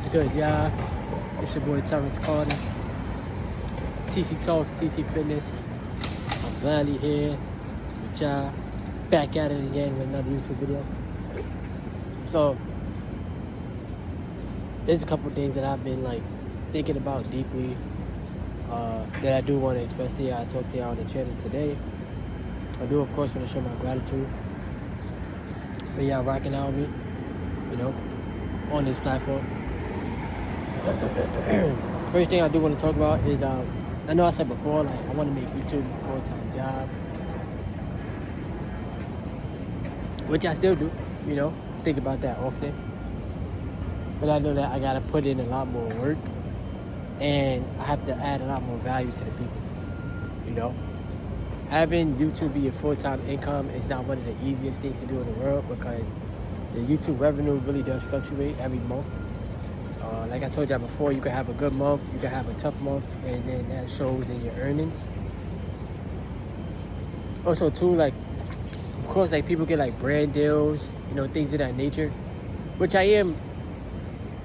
What's good, y'all? It's your boy Terrence Carter. TC Talks, TC Fitness. I'm gladly here with y'all. Back at it again with another YouTube video. So, there's a couple things that I've been thinking about deeply that I do want to express to y'all. I talked to y'all on the channel today. I do, of course, want to show my gratitude for y'all rocking out with me, on this platform. First thing I do want to talk about is, I know I said before, I want to make YouTube a full-time job, which I still do, think about that often. But I know that I got to put in a lot more work, and I have to add a lot more value to the people, Having YouTube be a full-time income is not one of the easiest things to do in the world because the YouTube revenue really does fluctuate every month. Like I told y'all before, you can have a good month, you can have a tough month, and then that shows in your earnings. Also, too, of course, people get brand deals, things of that nature, which I am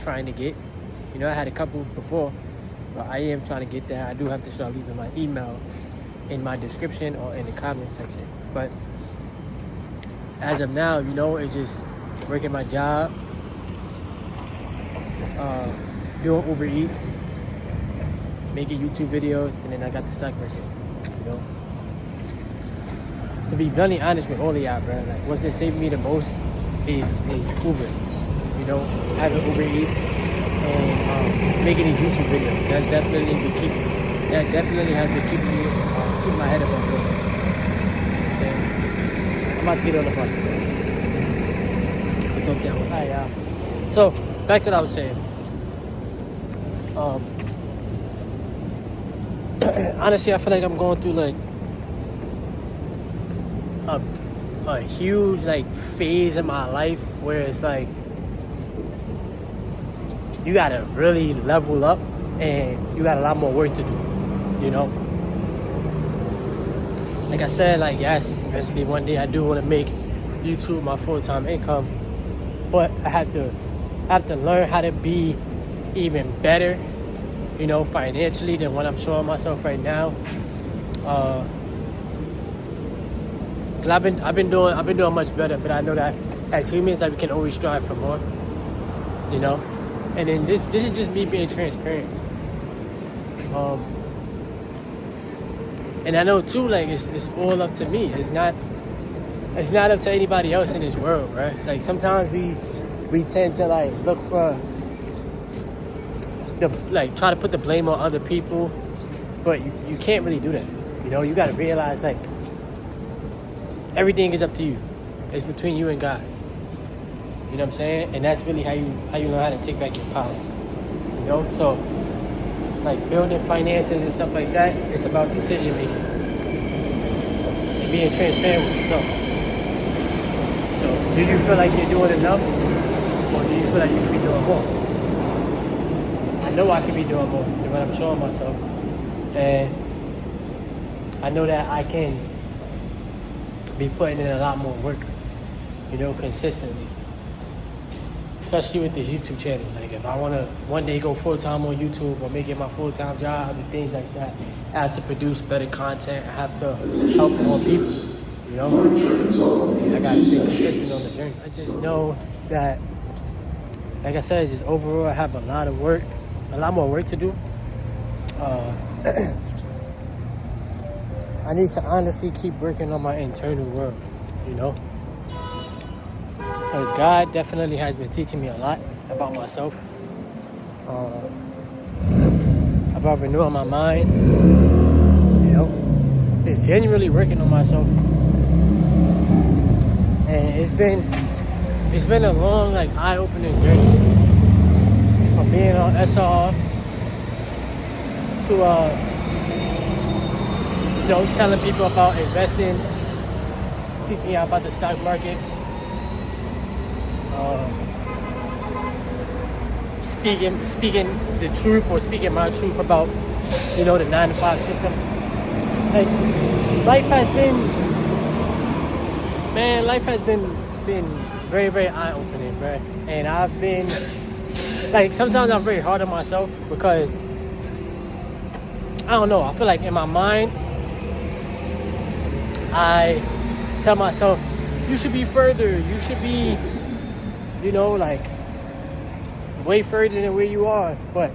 trying to get. I had a couple before, but I am trying to get that. I do have to start leaving my email in my description or in the comment section. But as of now, it's just working my job, doing Uber Eats, making YouTube videos, and then I got the stock market, To be bluntly honest with all of y'all, bro, what's been saving me the most is Uber, having Uber Eats and making these YouTube videos. That definitely has been keeping me, keeping my head above water. I'm about to get on the bus. Alright, y'all. So, back to what I was saying. Honestly, I feel like I'm going through a huge phase in my life where it's you gotta really level up and you got a lot more work to do, Like I said, yes, eventually one day I do want to make YouTube my full-time income, but I have to learn how to be even better, financially than what I'm showing myself right now. Cause I've been doing much better, but I know that as humans, we can always strive for more, And then this is just me being transparent. And I know too, it's all up to me. It's not up to anybody else in this world, right? Sometimes we tend to look for try to put the blame on other people, but you can't really do that. You got to realize everything is up to you. It's between you and God. You know what I'm saying? And that's really how you learn how to take back your power. So building finances and stuff like that, it's about decision making and being transparent with yourself. So do you feel like you're doing enough, or do you feel like you could be doing more? I know I could be doing more than what I'm showing myself, and I know that I can be putting in a lot more work, consistently. Especially with this YouTube channel. If I want to one day go full-time on YouTube or make it my full-time job and things like that, I have to produce better content. I have to help more people, And I got to stay consistent on the journey. I just know that, like I said, just overall I have a lot more work to do. I need to honestly keep working on my internal world, Because God definitely has been teaching me a lot about myself, about renewing my mind, just genuinely working on myself. And it's been a long, eye-opening journey from being on SR to, telling people about investing, teaching y'all about the stock market. Speaking the truth or speaking my truth about, the 9-to-5 system. Life has been very, very eye-opening, right? And I've been like sometimes I'm very hard on myself because I don't know. I feel like in my mind, I tell myself, you should be further. You should be, like way further than where you are. But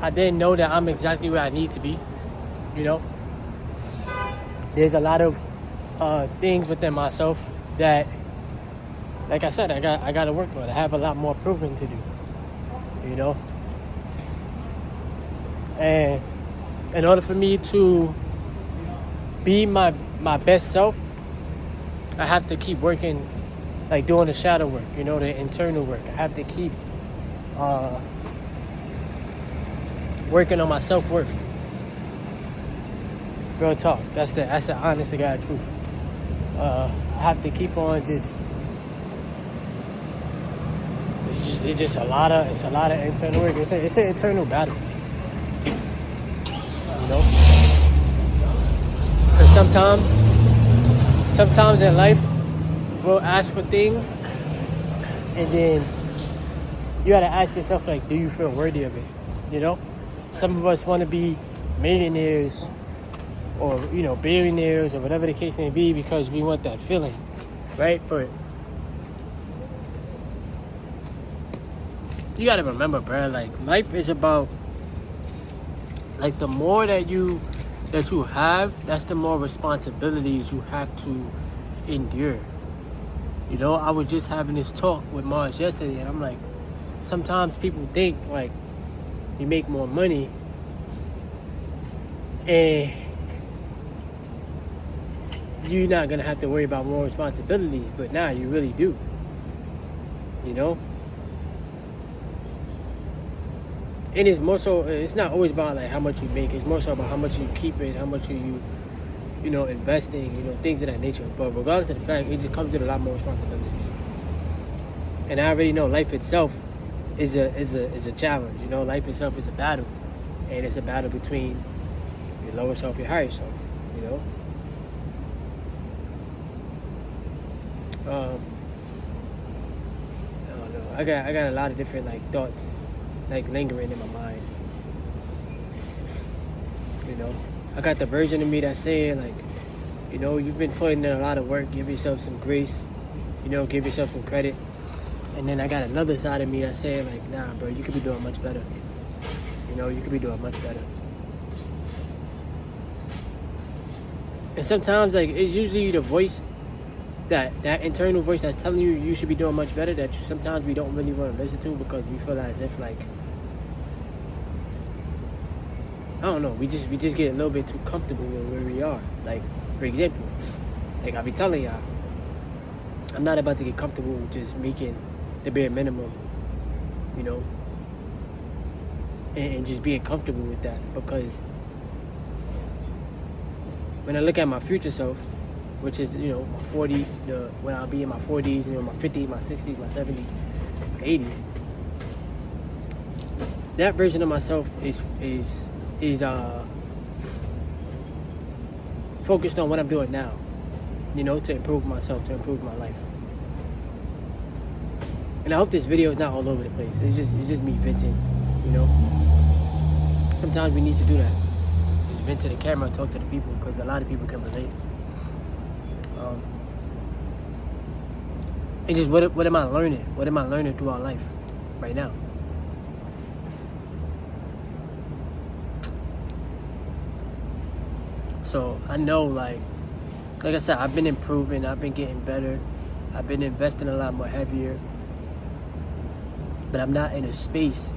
I didn't know that I'm exactly where I need to be. There's a lot of things within myself that, like I said, I got to work on. I have a lot more proving to do. And in order for me to be my best self, I have to keep working, like doing the shadow work, the internal work. I have to keep working on my self-worth. Real talk. That's the honest to God truth. I have to keep on it's just a lot of internal work. It's an internal battle. Because sometimes in life we'll ask for things, and then you gotta ask yourself, like, do you feel worthy of it? Some of us want to be millionaires or billionaires or whatever the case may be because we want that feeling, right? But you gotta remember, bro, like, life is about, like, the more that you have, that's the more responsibilities you have to endure. I was just having this talk with Mars yesterday, and I'm like, sometimes people think, like, you make more money and you're not gonna have to worry about more responsibilities, but now you really do. And it's more so, it's not always about like how much you make, it's more so about how much you keep it, how much you investing, things of that nature. But regardless of the fact, it just comes with a lot more responsibilities. And I already know life itself is a challenge. Life itself is a battle, and it's a battle between your lower self, your higher self. I don't know. I got a lot of different like thoughts, like lingering in my mind. I got the version of me that's saying, like, you've been putting in a lot of work, give yourself some grace, give yourself some credit. And then I got another side of me that's saying, like, nah, bro, you could be doing much better. You could be doing much better. And sometimes, like, it's usually the voice, that internal voice that's telling you should be doing much better, that sometimes we don't really want to listen to because we feel as if, like, I don't know, we just get a little bit too comfortable with where we are. Like, for example, like I be telling y'all, I'm not about to get comfortable with just making the bare minimum, and just being comfortable with that, because when I look at my future self, which is, my 40, when I'll be in my 40s, my 50s, my 60s, my 70s, my 80s, that version of myself is focused on what I'm doing now, to improve myself, to improve my life. And I hope this video is not all over the place. It's just me venting, Sometimes we need to do that. Just vent to the camera and talk to the people, because a lot of people can relate. And just what am I learning? What am I learning throughout life right now? So I know, like I said, I've been improving, I've been getting better, I've been investing a lot more heavier, but I'm not in a space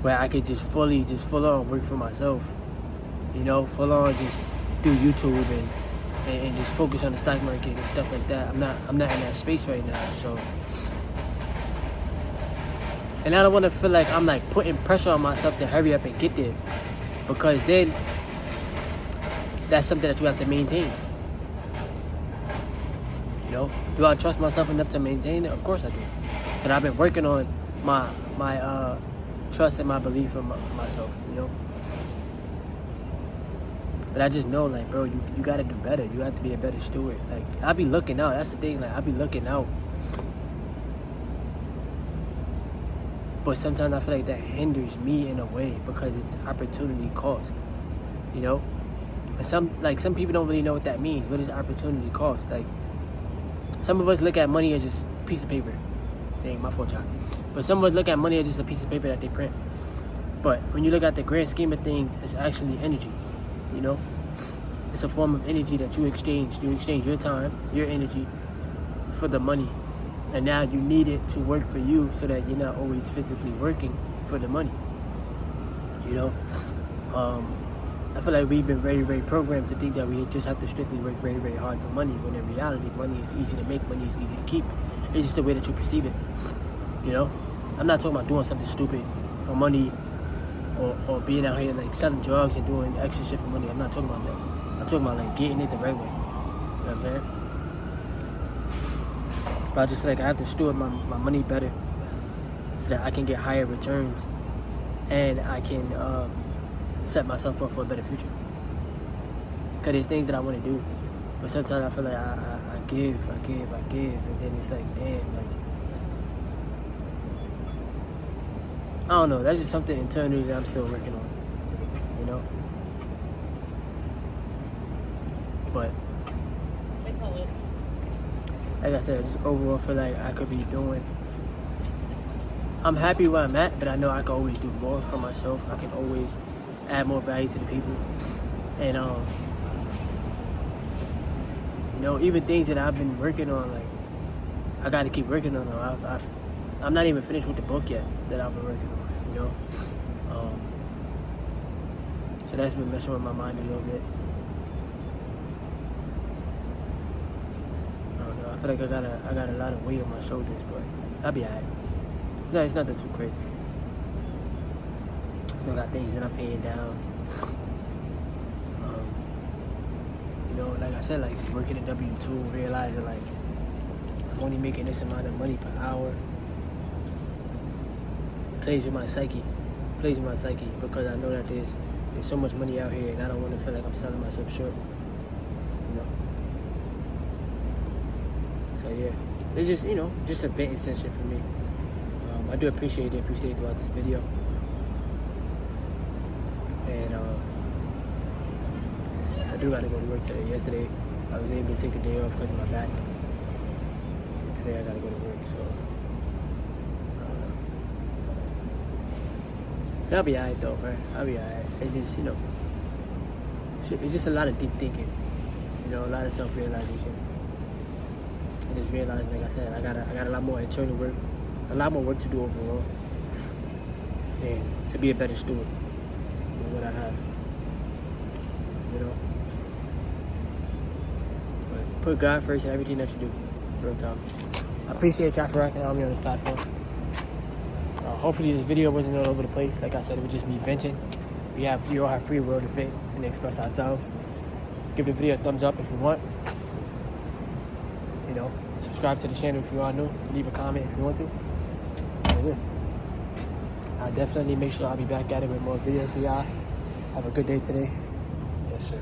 where I could just full on work for myself, full on just do YouTube and just focus on the stock market and stuff like that. I'm not in that space right now. So, and I don't want to feel like I'm like putting pressure on myself to hurry up and get there, because then that's something that you have to maintain. Do I trust myself enough to maintain it? Of course I do. But I've been working on my trust and my belief in myself, But I just know, like, bro, you gotta do better. You have to be a better steward. Like, I be looking out. That's the thing. Like, I be looking out. But sometimes I feel like that hinders me in a way because it's opportunity cost. You know? And some people don't really know what that means. What is opportunity cost? Like, some of us look at money as just a piece of paper. Dang, my fault, y'all. But some of us look at money as just a piece of paper that they print. But when you look at the grand scheme of things, it's actually energy. You know? It's a form of energy that you exchange. You exchange your time, your energy, for the money. And now you need it to work for you so that you're not always physically working for the money. You know? I feel like we've been very, very programmed to think that we just have to strictly work very, very hard for money, when in reality, money is easy to make, money is easy to keep. It's just the way that you perceive it. You know? I'm not talking about doing something stupid for money or being out here like selling drugs and doing extra shit for money. I'm not talking about that. I'm talking about like getting it the right way. You know what I'm saying? But I just like I have to steward my money better so that I can get higher returns and I can set myself up for a better future. Because there's things that I want to do, but sometimes I feel like I give, and then it's like, damn, like, I don't know, that's just something internally that I'm still working on, you know? But, like I said, just overall feel like I could be doing, I'm happy where I'm at, but I know I can always do more for myself. I can always add more value to the people. And, you know, even things that I've been working on, like, I got to keep working on them. I'm not even finished with the book yet that I've been working on, you know? So that's been messing with my mind a little bit. I don't know. I feel like I got a lot of weight on my shoulders, but I'll be alright. It's nothing too crazy. Still got things that I'm paying down. You know, like I said, like just working at W2, realizing like I'm only making this amount of money per hour. It plays with my psyche. Because I know that there's so much money out here, and I don't want to feel like I'm selling myself short. You know. So yeah, it's just, you know, just a venting session for me. I do appreciate it if you stayed throughout this video. And I do gotta go to work today. Yesterday, I was able to take a day off because of my back. And today I gotta go to work, so I don't know. But I'll be alright though, bro. I'll be alright. It's just, you know, it's just a lot of deep thinking. You know, a lot of self-realization. And just realizing, like I said, I got a lot more internal work. A lot more work to do overall, and to be a better steward of what I have, you know. But put God first in everything that you do, real talk. I appreciate y'all for rocking out with me on this platform. Hopefully this video wasn't all over the place. Like I said, it was just me venting. We all have free will to vent and express ourselves. Give the video a thumbs up if you want. You know, subscribe to the channel if you are new. Leave a comment if you want to. I'll definitely make sure I'll be back at it with more videos for y'all. Have a good day today. Yes, sir.